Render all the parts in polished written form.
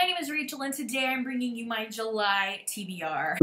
my name is Rachel and today I'm bringing you my July TBR.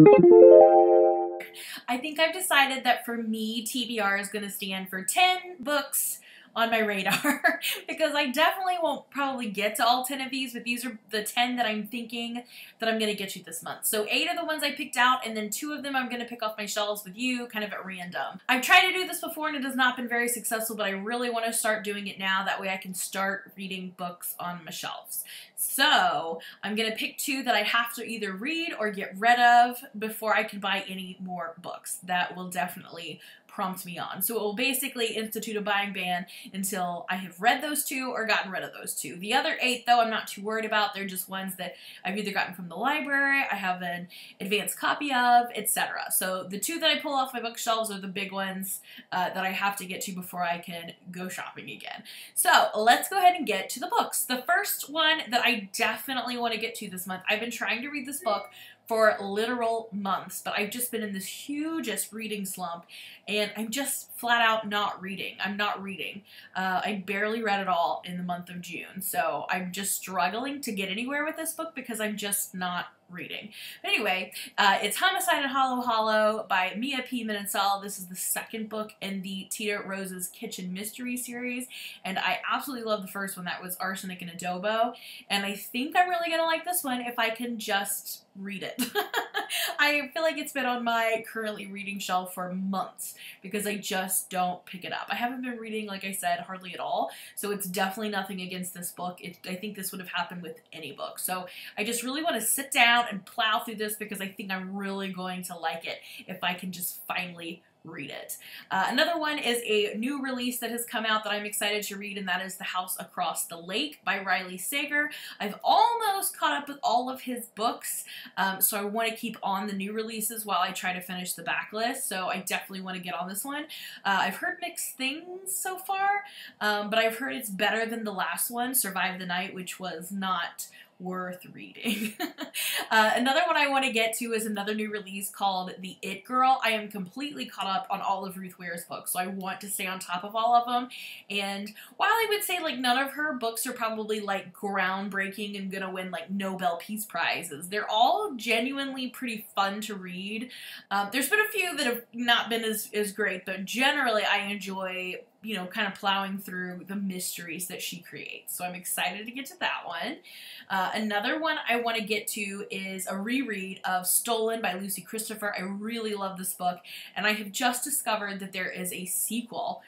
I think I've decided that for me, TBR is going to stand for 10 books on my radar because I definitely won't probably get to all 10 of these, but these are the 10 that I'm thinking that I'm going to get you this month. So 8 are the ones I picked out, and then 2 of them I'm going to pick off my shelves with you kind of at random. I've tried to do this before and it has not been very successful, but I really want to start doing it now. That way I can start reading books on my shelves. So I'm going to pick 2 that I have to either read or get rid of before I can buy any more books. That will definitely prompt me on. So it will basically institute a buying ban until I have read those 2 or gotten rid of those 2. The other 8, though, I'm not too worried about. They're just ones that I've either gotten from the library, I have an advanced copy of, etc. So the 2 that I pull off my bookshelves are the big ones that I have to get to before I can go shopping again. So let's go ahead and get to the books. The first one that I definitely want to get to this month, I've been trying to read this book for literal months, but I've just been in this hugest reading slump, and I'm just flat out not reading. I'm not reading. I barely read at all in the month of June, so I'm just struggling to get anywhere with this book because I'm just not reading. But anyway, it's Homicide in Hollow Hollow by Mia P. Menoncello. This is the second book in the Tita Rose's Kitchen Mystery series, and I absolutely love the first one. That was Arsenic and Adobo, and I think I'm really gonna like this one if I can just read it. I feel like it's been on my currently reading shelf for months because I just don't pick it up. I haven't been reading, like I said, hardly at all, so it's definitely nothing against this book. I think this would have happened with any book. So I just really want to sit down and plow through this because I think I'm really going to like it if I can just finally read it. Another one is a new release that has come out that I'm excited to read, and that is The House Across the Lake by Riley Sager. I've almost caught up with all of his books, so I want to keep on the new releases while I try to finish the backlist, so I definitely want to get on this one. I've heard mixed things so far, but I've heard it's better than the last one, Survive the Night, which was not worth reading. Another one I want to get to is another new release called The It Girl. I am completely caught up on all of Ruth Ware's books, so I want to stay on top of all of them. And while I would say like none of her books are probably like groundbreaking and gonna win like Nobel Peace Prizes, they're all genuinely pretty fun to read. There's been a few that have not been as great, but generally I enjoy, you know, kind of plowing through the mysteries that she creates. So I'm excited to get to that one. Another one I want to get to is a reread of Stolen by Lucy Christopher. I really love this book, and I have just discovered that there is a sequel.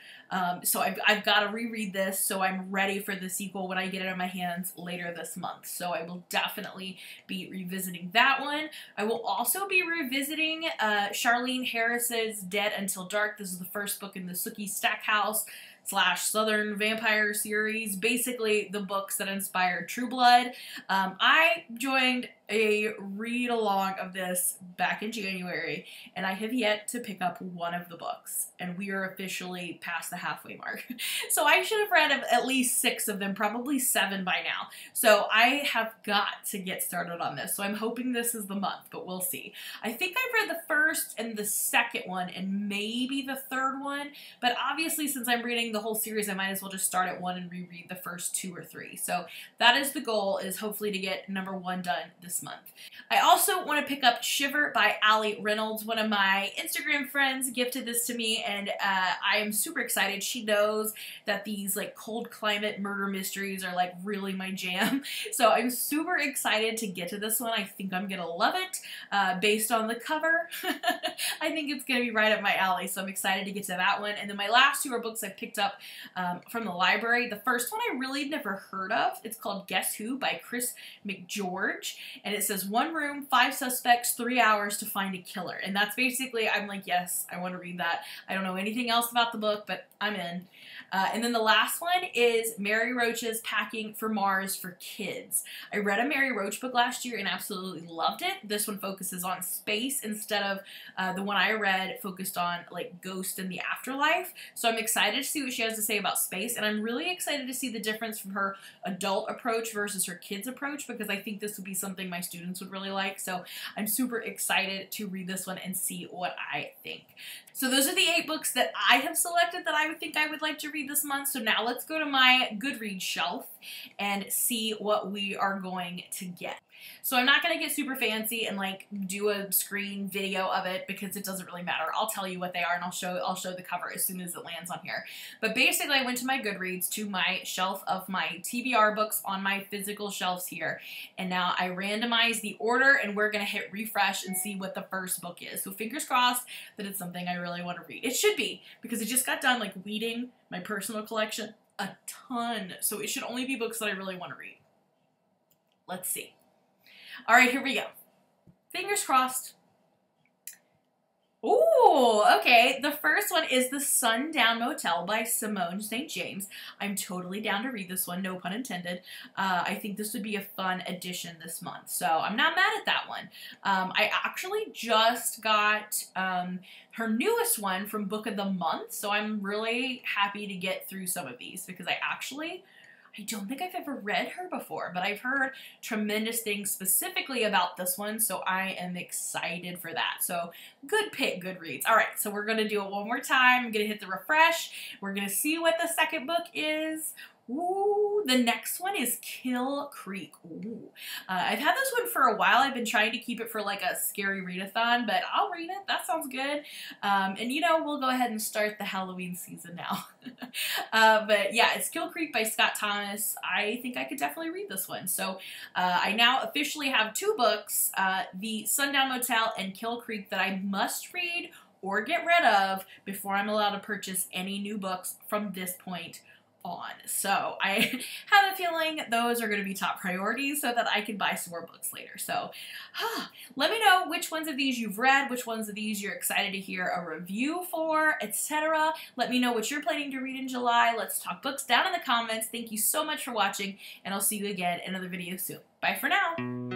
So I've got to reread this, so I'm ready for the sequel when I get it in my hands later this month. So I will definitely be revisiting that one. I will also be revisiting Charlene Harris's Dead Until Dark. This is the first book in the Sookie Stackhouse / Southern Vampire series, basically the books that inspired True Blood. I joined a read-along of this back in January, and I have yet to pick up one of the books, and we are officially past the halfway mark. So I should have read at least 6 of them, probably 7 by now. So I have got to get started on this, so I'm hoping this is the month, but we'll see. I think I've read the first and the second one, and maybe the third one, but obviously since I'm reading the whole series, I might as well just start at 1 and reread the first 2 or 3. So that is the goal, is hopefully to get number 1 done this month. I also want to pick up Shiver by Reynolds. One of my Instagram friends gifted this to me, and I am super excited. She knows that these like cold climate murder mysteries are like really my jam. So I'm super excited to get to this one. I think I'm gonna love it based on the cover. I think it's gonna be right up my alley, so I'm excited to get to that one. And then my last 2 are books I picked up from the library. The first one I really never heard of. It's called Guess Who by Chris McGeorge, and it says 1 room, 5 suspects, 3 hours to find a killer. And that's basically, I'm like, yes, I want to read that. I don't know anything else about the book, but I'm in. And then the last one is Mary Roach's Packing for Mars for Kids. I read a Mary Roach book last year and absolutely loved it. This one focuses on space instead of the one I read focused on like ghost and the afterlife. So I'm excited to see what she has to say about space, and I'm really excited to see the difference from her adult approach versus her kids approach, because I think this would be something my students would really like. So I'm super excited to read this one and see what I think. So those are the 8 books that I have selected that I would think I would like to read this month. So now let's go to my Goodreads shelf and see what we are going to get. So I'm not going to get super fancy and like do a screen video of it because it doesn't really matter. I'll tell you what they are and I'll show the cover as soon as it lands on here. But basically I went to my Goodreads, to my shelf of my TBR books on my physical shelves here. And now I randomized the order and we're going to hit refresh and see what the first book is. So fingers crossed that it's something I really want to read. It should be, because I just got done like weeding my personal collection a ton. So it should only be books that I really want to read. Let's see. All right, here we go. Fingers crossed. Ooh, okay. The first one is The Sundown Motel by Simone St. James. I'm totally down to read this one, no pun intended. I think this would be a fun addition this month, so I'm not mad at that one. I actually just got her newest one from Book of the Month, so I'm really happy to get through some of these because I don't think I've ever read her before, but I've heard tremendous things specifically about this one, so I am excited for that. So good pick, Goodreads. All right, so we're going to do it one more time. I'm going to hit the refresh. We're going to see what the second book is. Ooh, the next one is Kill Creek. Ooh. I've had this one for a while. I've been trying to keep it for like a scary readathon, but I'll read it. That sounds good. And you know, we'll go ahead and start the Halloween season now. But yeah, it's Kill Creek by Scott Thomas. I think I could definitely read this one. So I now officially have 2 books, The Sundown Motel and Kill Creek, that I must read or get rid of before I'm allowed to purchase any new books from this point on. So I have a feeling those are going to be top priorities so that I can buy some more books later. So let me know which ones of these you've read, which ones of these you're excited to hear a review for, etc. Let me know what you're planning to read in July. Let's talk books down in the comments. Thank you so much for watching, and I'll see you again in another video soon. Bye for now.